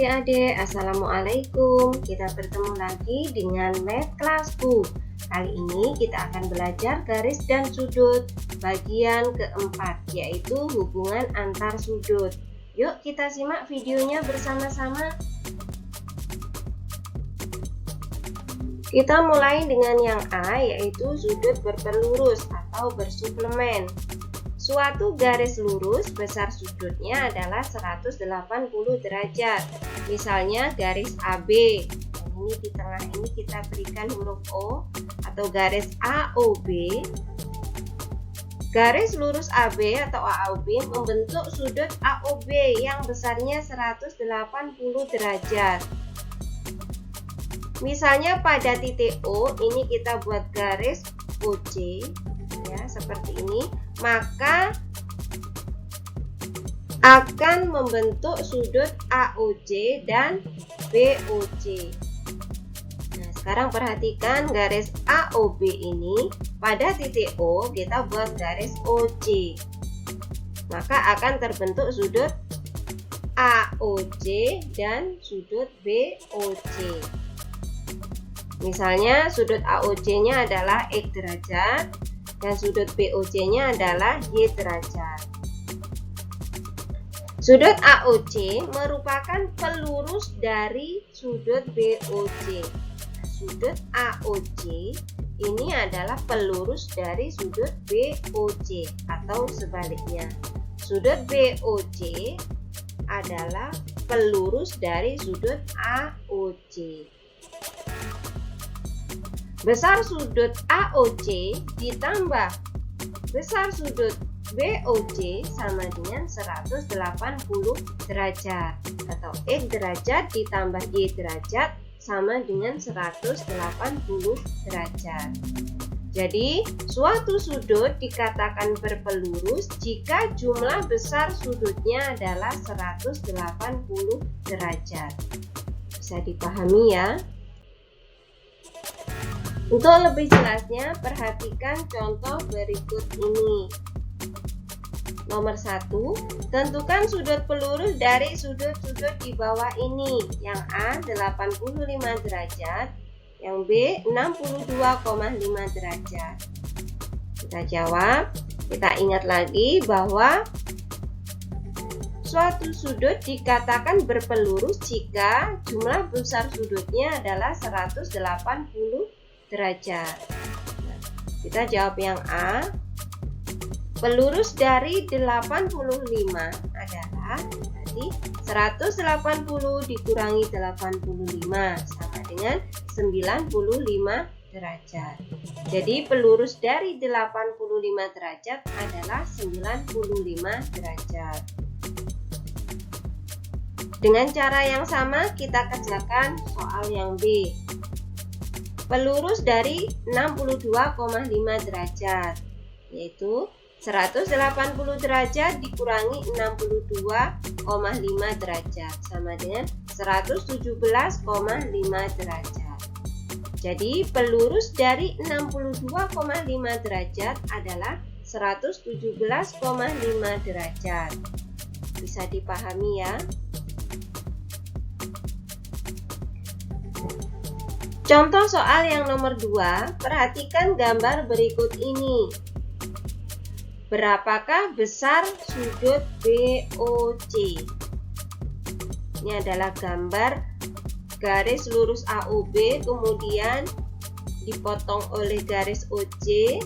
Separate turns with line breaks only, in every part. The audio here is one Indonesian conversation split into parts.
adik-adik, Assalamualaikum. Kita bertemu lagi dengan Math Kelasku. Kali ini kita akan belajar garis dan sudut bagian keempat, yaitu hubungan antar sudut. Yuk kita simak videonya bersama-sama. Kita mulai dengan yang A, yaitu sudut berpelurus atau bersuplemen. Suatu garis lurus besar sudutnya adalah 180 derajat. Misalnya garis AB. Ini di tengah ini kita berikan huruf O atau garis AOB. Garis lurus AB atau AOB membentuk sudut AOB yang besarnya 180 derajat. Misalnya pada titik O ini kita buat garis OC ya, seperti ini, maka akan membentuk sudut AOC dan BOC. Nah, sekarang perhatikan garis AOB ini pada titik O kita buat garis OC, maka akan terbentuk sudut AOC dan sudut BOC. Misalnya sudut AOC-nya adalah X derajat dan sudut BOC-nya adalah Y derajat. Sudut AOC merupakan pelurus dari sudut BOC. Sudut AOC ini adalah pelurus dari sudut BOC atau sebaliknya. Sudut BOC adalah pelurus dari sudut AOC. Besar sudut AOC ditambah besar sudut BOC sama dengan 180 derajat atau X derajat ditambah Y derajat sama dengan 180 derajat. Jadi suatu sudut dikatakan berpelurus jika jumlah besar sudutnya adalah 180 derajat. Bisa dipahami ya? Untuk lebih jelasnya, perhatikan contoh berikut ini. Nomor 1, tentukan sudut pelurus dari sudut-sudut di bawah ini. Yang A 85 derajat, yang B 62,5 derajat. Kita jawab, kita ingat lagi bahwa suatu sudut dikatakan berpelurus jika jumlah besar sudutnya adalah 180 derajat. Nah, kita jawab yang A. Pelurus dari 85 adalah tadi 180 dikurangi 85 sama dengan 95 derajat. Jadi pelurus dari 85 derajat adalah 95 derajat. Dengan cara yang sama kita kerjakan soal yang B. Pelurus dari 62,5 derajat, yaitu 180 derajat dikurangi 62,5 derajat sama dengan 117,5 derajat. Jadi pelurus dari 62,5 derajat adalah 117,5 derajat. Bisa dipahami ya? Contoh soal yang nomor 2, perhatikan gambar berikut ini. Berapakah besar sudut BOC? Ini adalah gambar garis lurus AOB kemudian dipotong oleh garis OC,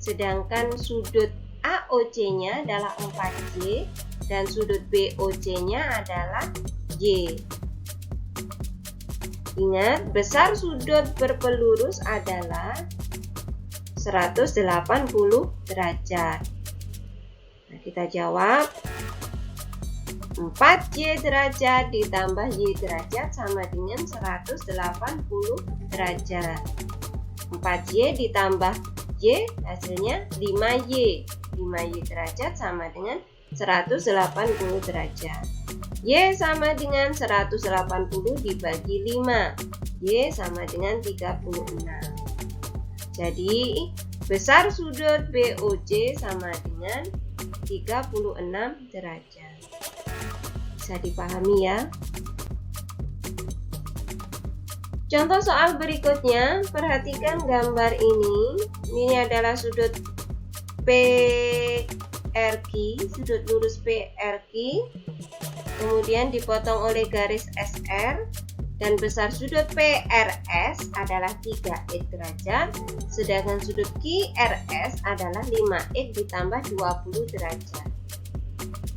sedangkan sudut AOC-nya adalah 4Y dan sudut BOC-nya adalah Y. Ingat, besar sudut berpelurus adalah 180 derajat. Nah, kita jawab 4Y derajat ditambah Y derajat sama dengan 180 derajat. 4Y ditambah Y hasilnya 5Y. 5Y derajat sama dengan 180 derajat. Y sama dengan 180 dibagi 5. Y sama dengan 36. Jadi besar sudut BOC sama dengan 36 derajat. Bisa dipahami ya? Contoh soal berikutnya, perhatikan gambar ini. Ini adalah sudut PRQ, sudut lurus PRQ, kemudian dipotong oleh garis SR, dan besar sudut PRS adalah 3x derajat, sedangkan sudut QRS adalah 5x ditambah 20 derajat.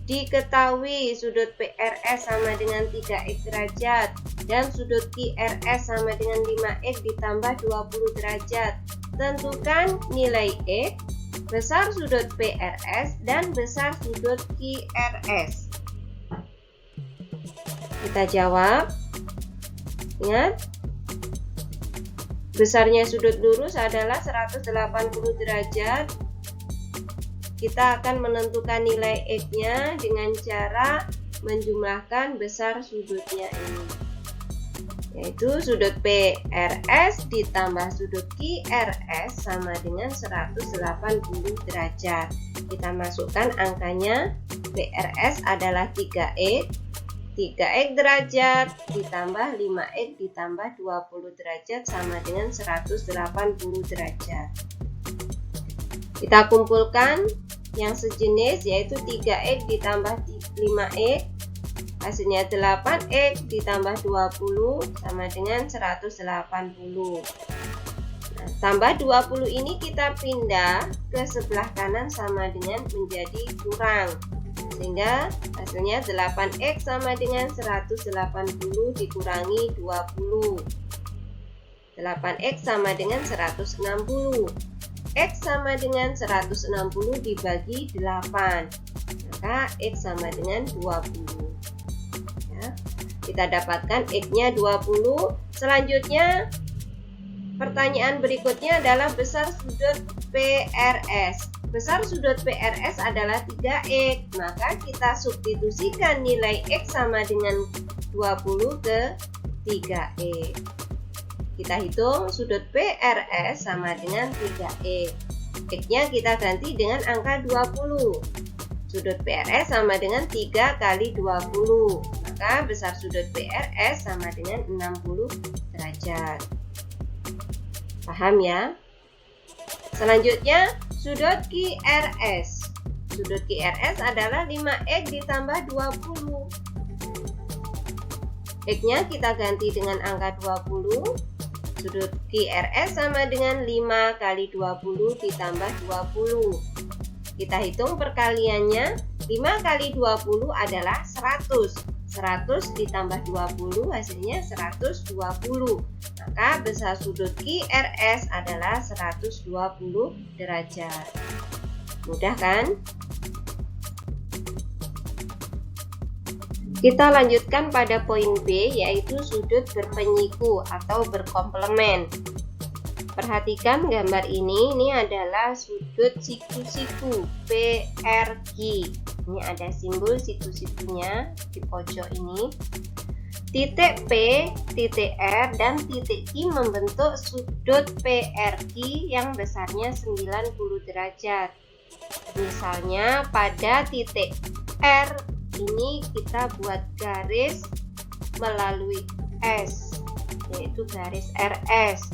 Diketahui sudut PRS sama dengan 3x derajat dan sudut QRS sama dengan 5x ditambah 20 derajat. Tentukan nilai x, besar sudut PRS dan besar sudut QRS. Kita jawab. Ingat, besarnya sudut lurus adalah 180 derajat. Kita akan menentukan nilai x-nya dengan cara menjumlahkan besar sudutnya ini, yaitu sudut PRS ditambah sudut QRS sama dengan 180 derajat. Kita masukkan angkanya. PRS adalah 3x derajat ditambah 5x ditambah 20 derajat sama dengan 180 derajat. Kita kumpulkan yang sejenis, yaitu 3x ditambah 5x, hasilnya 8x ditambah 20 sama dengan 180. Nah, tambah 20 ini kita pindah ke sebelah kanan sama dengan menjadi kurang, sehingga hasilnya 8x sama dengan 180 dikurangi 20. 8x sama dengan 160. X sama dengan 160 dibagi 8, maka X sama dengan 20 ya. Kita dapatkan X-nya 20. Selanjutnya, pertanyaan berikutnya adalah besar sudut PRS. Besar sudut PRS adalah 3x, maka kita substitusikan nilai X sama dengan 20 ke 3x. Kita hitung sudut PRS sama dengan 3x. X-nya kita ganti dengan angka 20. Sudut PRS sama dengan 3 kali 20. Maka besar sudut PRS sama dengan 60 derajat. Paham ya? Selanjutnya, sudut QRS. Sudut QRS adalah 5x ditambah 20. X-nya kita ganti dengan angka 20. Sudut QRS sama dengan 5 kali 20 ditambah 20. Kita hitung perkaliannya. 5 kali 20 adalah 100. 100 ditambah 20 hasilnya 120. Maka besar sudut QRS adalah 120 derajat. Mudah kan? Kita lanjutkan pada poin B, yaitu sudut berpenyiku atau berkomplemen. Perhatikan gambar ini adalah sudut siku-siku PRQ. Ini ada simbol siku-sikunya di pojok ini. Titik P, titik R, dan titik Q membentuk sudut PRQ yang besarnya 90 derajat. Misalnya pada titik R ini kita buat garis melalui S, yaitu garis RS.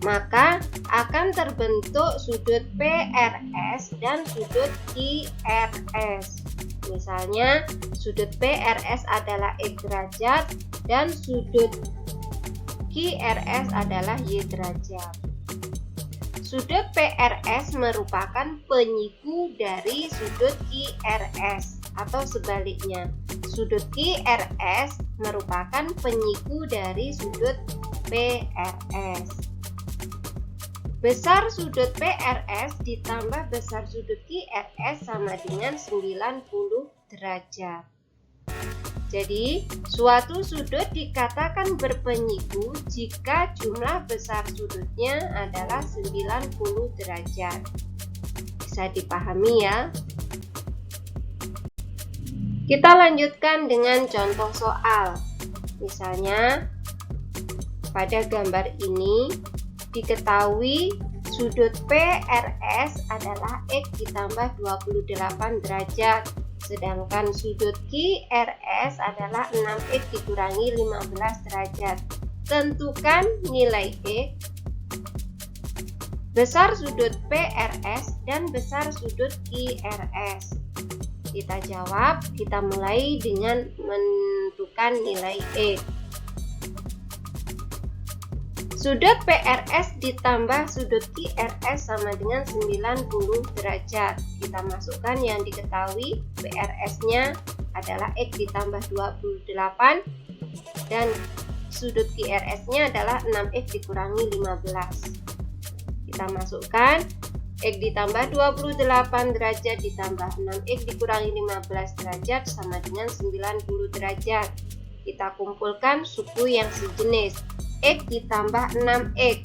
Maka akan terbentuk sudut PRS dan sudut QRS. Misalnya sudut PRS adalah X derajat dan sudut QRS adalah Y derajat. Sudut PRS merupakan penyiku dari sudut QRS, atau sebaliknya, sudut QRS merupakan penyiku dari sudut PRS. Besar sudut PRS ditambah besar sudut QRS sama dengan 90 derajat. Jadi, suatu sudut dikatakan berpenyiku jika jumlah besar sudutnya adalah 90 derajat. Bisa dipahami ya? Kita lanjutkan dengan contoh soal. Misalnya, pada gambar ini diketahui sudut PRS adalah X ditambah 28 derajat, sedangkan sudut QRS adalah 6X dikurangi 15 derajat. tentukan nilai X, besar sudut PRS, dan besar sudut QRS. Kita jawab, kita mulai dengan menentukan nilai X. Sudut PRS ditambah sudut QRS sama dengan 90 derajat. Kita masukkan yang diketahui, PRS-nya adalah X ditambah 28 dan sudut QRS-nya adalah 6X dikurangi 15. Kita masukkan X ditambah 28 derajat ditambah 6X dikurangi 15 derajat sama dengan 90 derajat. Kita kumpulkan suku yang sejenis. X ditambah 6X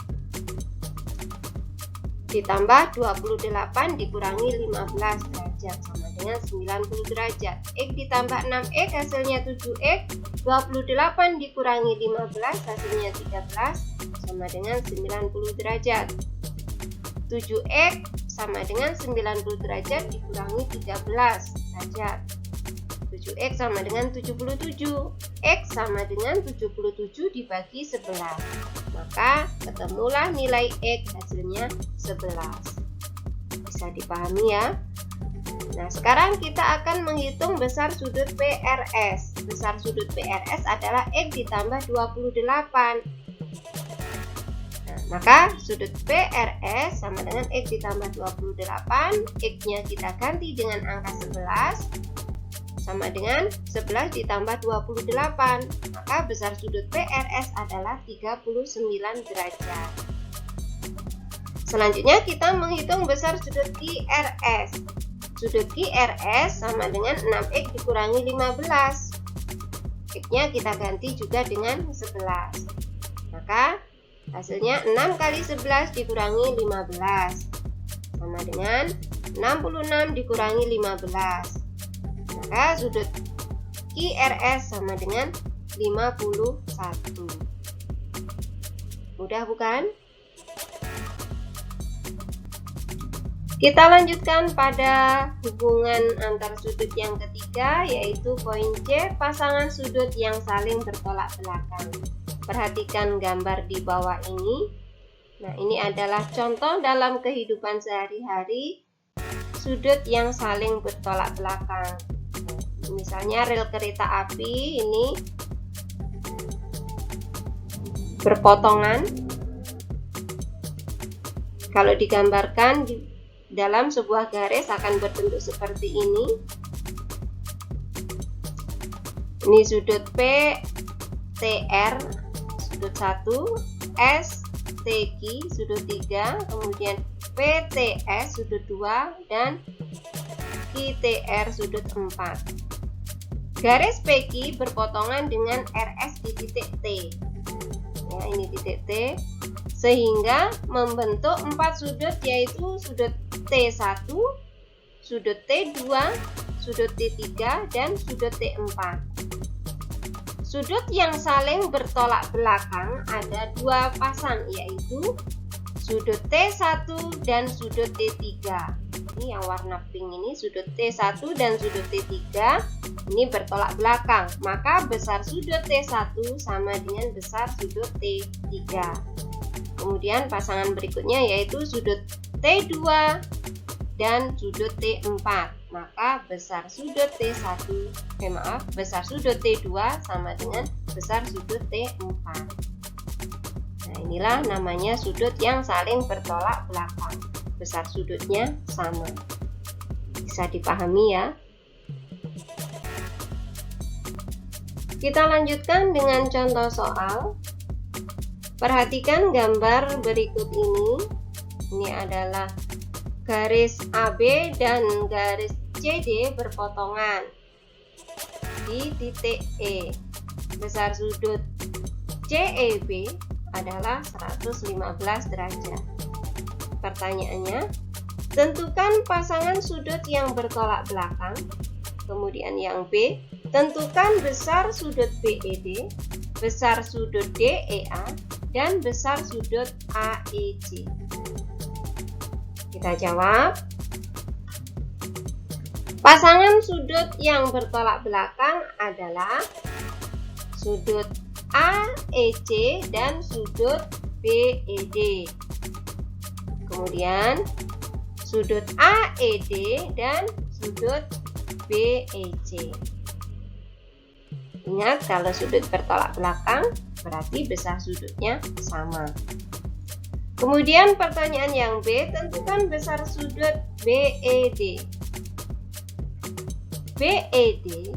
ditambah 28 dikurangi 15 derajat sama dengan 90 derajat. X ditambah 6X hasilnya 7X, 28 dikurangi 15 hasilnya 13 sama dengan 90 derajat. 7X sama dengan 90 derajat dikurangi 13 derajat. 7X sama dengan 77. X sama dengan 77 dibagi 11. Maka ketemulah nilai X hasilnya 11. Bisa dipahami ya? Nah, sekarang kita akan menghitung besar sudut PRS. Besar sudut PRS adalah X ditambah 28. Nah, maka sudut PRS sama dengan X ditambah 28. X-nya kita ganti dengan angka 11. Sama dengan 11 ditambah 28, maka besar sudut PRS adalah 39 derajat. Selanjutnya kita menghitung besar sudut QRS. Sudut QRS sama dengan 6X dikurangi 15. X-nya kita ganti juga dengan 11. Maka hasilnya 6 kali 11 dikurangi 15 sama dengan 66 dikurangi 15. Maka sudut QRS sama dengan 51. Mudah bukan? Kita lanjutkan pada hubungan antar sudut yang ketiga, yaitu poin C, pasangan sudut yang saling bertolak belakang. Perhatikan gambar di bawah ini. Nah, ini adalah contoh dalam kehidupan sehari-hari sudut yang saling bertolak belakang. Misalnya rel kereta api ini berpotongan. Kalau digambarkan di dalam sebuah garis akan berbentuk seperti ini. Ini sudut P TR sudut 1, S TQ sudut 3, kemudian PTS sudut 2 dan QTR sudut 4. Garis PQ berpotongan dengan RS di titik T. Ya, ini titik T, sehingga membentuk 4 sudut, yaitu sudut T1, sudut T2, sudut T3 dan sudut T4. Sudut yang saling bertolak belakang ada 2 pasang, yaitu sudut T1 dan sudut T3. Ini yang warna pink ini sudut T1 dan sudut T3 ini bertolak belakang, maka besar sudut T1 sama dengan besar sudut T3. Kemudian pasangan berikutnya yaitu sudut T2 dan sudut T4, maka besar sudut besar sudut T2 sama dengan besar sudut T4. Nah, inilah namanya sudut yang saling bertolak belakang. Besar sudutnya sama. Bisa dipahami ya? Kita lanjutkan dengan contoh soal. Perhatikan gambar berikut ini. Ini adalah garis AB dan garis CD berpotongan di titik E. Besar sudut CEB adalah 115 derajat. Pertanyaannya, tentukan pasangan sudut yang bertolak belakang. Kemudian yang B, tentukan besar sudut BED, besar sudut DEA, dan besar sudut AEC. Kita jawab. Pasangan sudut yang bertolak belakang adalah sudut AEC dan sudut BED. Kemudian sudut AED dan sudut BEC. Ingat, kalau sudut bertolak belakang berarti besar sudutnya sama. Kemudian pertanyaan yang B, tentukan besar sudut BED. BED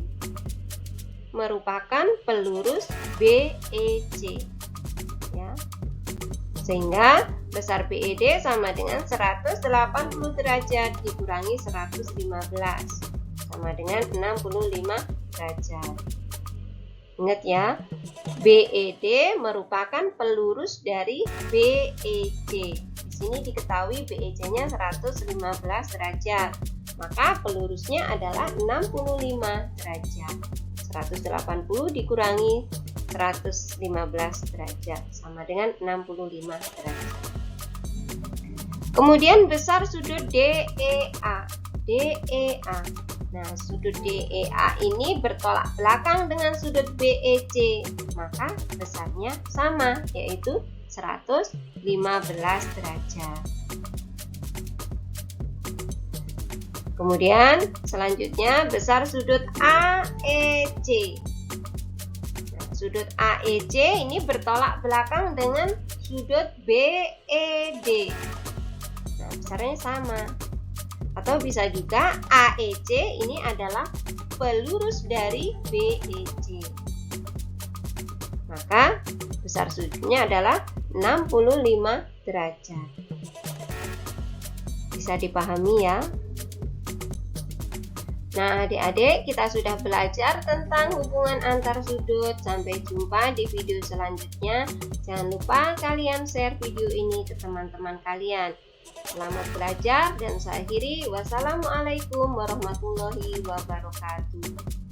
merupakan pelurus BEC, ya. Sehingga besar BED sama dengan 180 derajat dikurangi 115 sama dengan 65 derajat. Ingat ya, BED merupakan pelurus dari BEC. Di sini diketahui BEC-nya 115 derajat. Maka pelurusnya adalah 65 derajat. 180 dikurangi 115 derajat sama dengan 65 derajat. Kemudian besar sudut DEA. Nah, sudut DEA ini bertolak belakang dengan sudut BEC, maka besarnya sama, yaitu 115 derajat. Kemudian selanjutnya besar sudut AEC. Nah, sudut AEC ini bertolak belakang dengan sudut BED. Nah, besarnya sama. Atau bisa juga AEC ini adalah pelurus dari BEC. Maka besar sudutnya adalah 65 derajat. Bisa dipahami ya? Nah, adik-adik, kita sudah belajar tentang hubungan antar sudut. Sampai jumpa di video selanjutnya. Jangan lupa kalian share video ini ke teman-teman kalian. Selamat belajar dan saya akhiri. Wassalamualaikum warahmatullahi wabarakatuh.